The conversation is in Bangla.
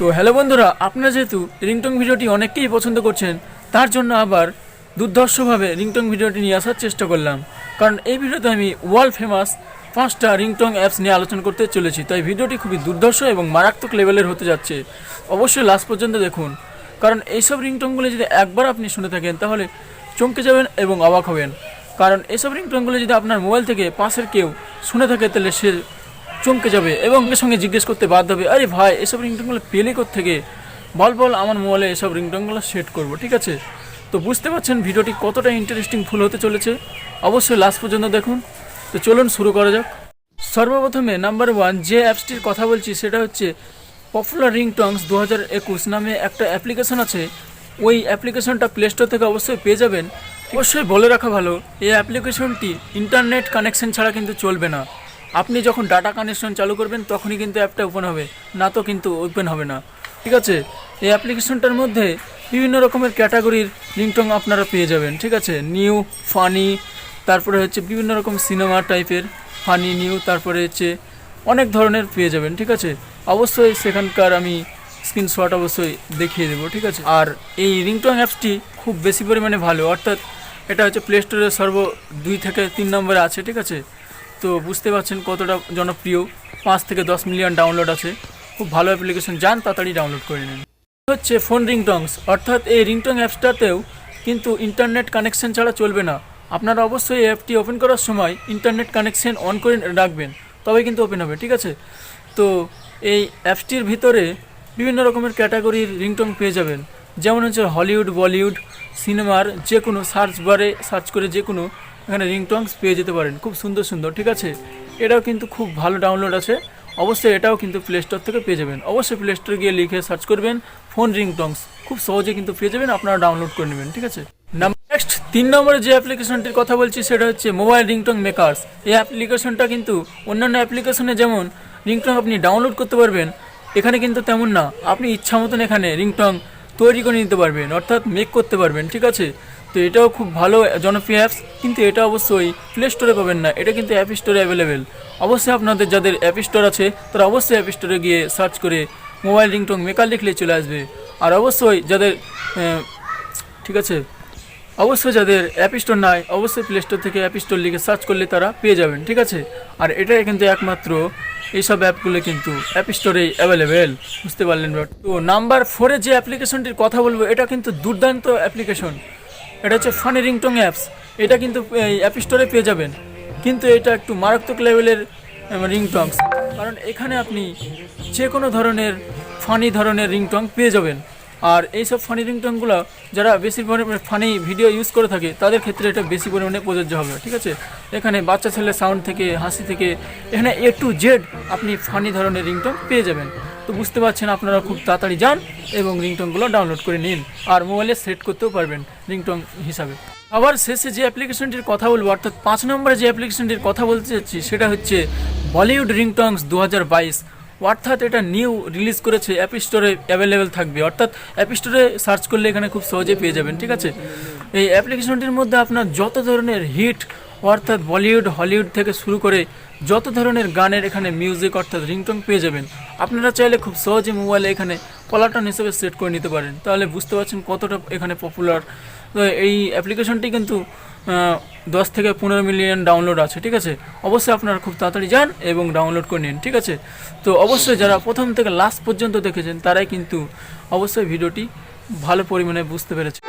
তো হ্যালো বন্ধুরা, আপনারা যেহেতু রিংটোন ভিডিওটি অনেকেই পছন্দ করছেন, তার জন্য আবার দুর্ধর্ষভাবে রিংটোন ভিডিওটি নিয়ে আসার চেষ্টা করলাম। কারণ এই ভিডিওতে আমি ওয়ার্ল্ড ফেমাস 5টা রিংটোন অ্যাপস নিয়ে আলোচনা করতে চলেছি। তাই ভিডিওটি খুবই দুর্ধর্ষ এবং মারাত্মক লেভেলের হতে যাচ্ছে। অবশ্যই লাস্ট পর্যন্ত দেখুন, কারণ এইসব রিংটোনগুলি যদি একবার আপনি শুনে থাকেন তাহলে চমকে যাবেন এবং অবাক হবেন। কারণ এইসব রিংটোনগুলি যদি আপনার মোবাইল থেকে পাশের কেউ শুনে থাকে তাহলে সে চমকে যাবে এবং সঙ্গে জিজ্ঞেস করতে বাধ্য হবে, আরে ভাই এসব রিংটোনগুলো পেলে কোত্থেকে, বল আমার মোবাইলে এসব রিংটোনগুলো সেট করব। ঠিক আছে, তো বুঝতে পারছেন ভিডিওটি কতটা ইন্টারেস্টিং ফুল হতে চলেছে। অবশ্যই লাস্ট পর্যন্ত দেখুন। তো চলুন শুরু করা যাক। সর্বপ্রথমে নাম্বার 1 যে অ্যাপসটির কথা বলছি সেটা হচ্ছে পপুলার রিংটোনস 2021 নামে একটা অ্যাপ্লিকেশন আছে। ওই অ্যাপ্লিকেশনটা প্লে স্টোর থেকে অবশ্যই পেয়ে যাবেন। অবশ্যই বলে রাখা ভালো, এই অ্যাপ্লিকেশনটি ইন্টারনেট কানেকশন ছাড়া কিন্তু চলবে না। আপনি যখন ডাটা কানেকশন চালু করবেন তখনই কিন্তু অ্যাপটা ওপেন হবে, না তো কিন্তু ওপেন হবে না। ঠিক আছে, এই অ্যাপ্লিকেশনটার মধ্যে বিভিন্ন রকমের ক্যাটাগরির রিংটোন আপনারা পেয়ে যাবেন। ঠিক আছে, নিউ, ফানি, তারপরে হচ্ছে বিভিন্ন রকম সিনেমা টাইপের ফানি, নিউ, তারপরে হচ্ছে অনেক ধরনের পেয়ে যাবেন। ঠিক আছে, অবশ্যই সেখানকার আমি স্ক্রিনশট অবশ্যই দেখিয়ে দেবো। ঠিক আছে, আর এই রিংটোন অ্যাপসটি খুব বেশি পরিমাণে ভালো, অর্থাৎ এটা হচ্ছে প্লে স্টোরে 2 থেকে 3 নম্বরে আছে। ঠিক আছে, তো বুঝতে পারছেন কতটা জনপ্রিয়। 5 থেকে 10 মিলিয়ন ডাউনলোড আছে। খুব ভালো অ্যাপ্লিকেশন, যান তাড়াতাড়ি ডাউনলোড করে নিন। হচ্ছে ফোন রিংটোনস, অর্থাৎ এই রিংটোন অ্যাপসটাতেও কিন্তু ইন্টারনেট কানেকশন ছাড়া চলবে না। আপনারা অবশ্যই এই অ্যাপটি ওপেন করার সময় ইন্টারনেট কানেকশন অন করে রাখবেন, তবে কিন্তু ওপেন হবে। ঠিক আছে, তো এই অ্যাপসটির ভিতরে বিভিন্ন রকমের ক্যাটাগরির রিংটোন পেয়ে যাবেন, যেমন হচ্ছে হলিউড, বলিউড, সিনেমার যে কোনো সার্চ বারে সার্চ করে যে কোনো এখানে রিংটোনস পেয়ে যেতে পারেন, খুব সুন্দর সুন্দর। ঠিক আছে, এটাও কিন্তু খুব ভালো ডাউনলোড আছে। অবশ্যই এটাও কিন্তু প্লে স্টোর থেকে পেয়ে যাবেন। অবশ্যই প্লে স্টোরে গিয়ে লিখে সার্চ করবেন ফোন রিংটোনস, খুব সহজে কিন্তু পেয়ে যাবেন, আপনারা ডাউনলোড করে নেবেন। ঠিক আছে, নেক্সট 3 নম্বরে যে অ্যাপ্লিকেশনটির কথা বলছি সেটা হচ্ছে মোবাইল রিংটোন মেকার্স। এই অ্যাপ্লিকেশনটা কিন্তু অন্যান্য অ্যাপ্লিকেশনে যেমন রিংটোন আপনি ডাউনলোড করতে পারবেন, এখানে কিন্তু তেমন না। আপনি ইচ্ছা মতন এখানে রিংটোন তৈরি করে নিতে পারবেন, অর্থাৎ মেক করতে পারবেন। ঠিক আছে, তো এটাও খুব ভালো জনপ্রিয় অ্যাপস, কিন্তু এটা অবশ্যই প্লে স্টোরে পাবেন না, এটা কিন্তু অ্যাপ স্টোরে অ্যাভেলেবেল। অবশ্যই আপনাদের যাদের অ্যাপ স্টোর আছে তারা অবশ্যই অ্যাপ স্টোরে গিয়ে সার্চ করে মোবাইল রিংটোন মেকার লিখলে চলে আসবে। আর অবশ্যই যাদের ঠিক আছে, অবশ্যই যাদের অ্যাপ স্টোর নাই অবশ্যই প্লে স্টোর থেকে অ্যাপ স্টোর লিখে সার্চ করলে তারা পেয়ে যাবেন। ঠিক আছে, আর এটাই কিন্তু একমাত্র এইসব অ্যাপগুলো কিন্তু অ্যাপ স্টোরেই অ্যাভেলেবেল, বুঝতে পারলেন। তো নাম্বার 4-এ যে অ্যাপ্লিকেশনটির কথা বলবো এটা কিন্তু দুর্দান্ত অ্যাপ্লিকেশন। এটা হচ্ছে ফানি রিংটোন অ্যাপস। এটা কিন্তু এই অ্যাপ স্টোরে পেয়ে যাবেন, কিন্তু এটা একটু মারাত্মক লেভেলের রিংটোনস, কারণ এখানে আপনি যে কোনো ধরনের ফানি ধরনের রিংটোন পেয়ে যাবেন। আর এইসব ফানি রিংটোনগুলো যারা বেশি পরিমাণে ফানি ভিডিও ইউজ করে থাকে তাদের ক্ষেত্রে এটা বেশি পরিমাণে প্রযোজ্য হবে। ঠিক আছে, এখানে বাচ্চা ছেলে সাউন্ড থেকে হাসি থেকে এখানে A to Z আপনি ফানি ধরনের রিংটোন পেয়ে যাবেন। তো বুঝতে পারছেন, আপনারা খুব তাড়াতাড়ি যান এবং রিংটোনগুলো ডাউনলোড করে নিন, আর মোবাইলে সেট করতেও পারবেন রিংটোন হিসাবে। আবার শেষে যে অ্যাপ্লিকেশনটির কথা বলবো, অর্থাৎ 5 নম্বরে যে অ্যাপ্লিকেশনটির কথা বলতে চাচ্ছি সেটা হচ্ছে বলিউড রিংটোনস 2022, অর্থাৎ এটা নিউ রিলিজ করেছে, অ্যাপ স্টোরে অ্যাভেলেবেল থাকবে, অর্থাৎ অ্যাপ স্টোরে সার্চ করলে এখানে খুব সহজে পেয়ে যাবেন। ঠিক আছে, এই অ্যাপ্লিকেশনটির মধ্যে আপনার যত ধরনের হিট, অর্থাৎ বলিউড, হলিউড থেকে শুরু করে যত ধরনের গানের এখানে মিউজিক অর্থাৎ রিংটোন পেয়ে যাবেন। আপনারা চাইলে খুব সহজে মোবাইলে এখানে কলাটন হিসেবে সেট করে নিতে পারেন, তাহলে বুঝতে পারছেন কতটা এখানে পপুলার। তো এই অ্যাপ্লিকেশনটি কিন্তু 10 থেকে 15 মিলিয়ন ডাউনলোড আছে। ঠিক আছে, অবশ্যই আপনারা খুব তাড়াতাড়ি যান এবং ডাউনলোড করে নিন। ঠিক আছে, তো অবশ্যই যারা প্রথম থেকে লাস্ট পর্যন্ত দেখেছেন তারাই কিন্তু অবশ্যই ভিডিওটি ভালো পরিমাণে বুঝতে পেরেছে।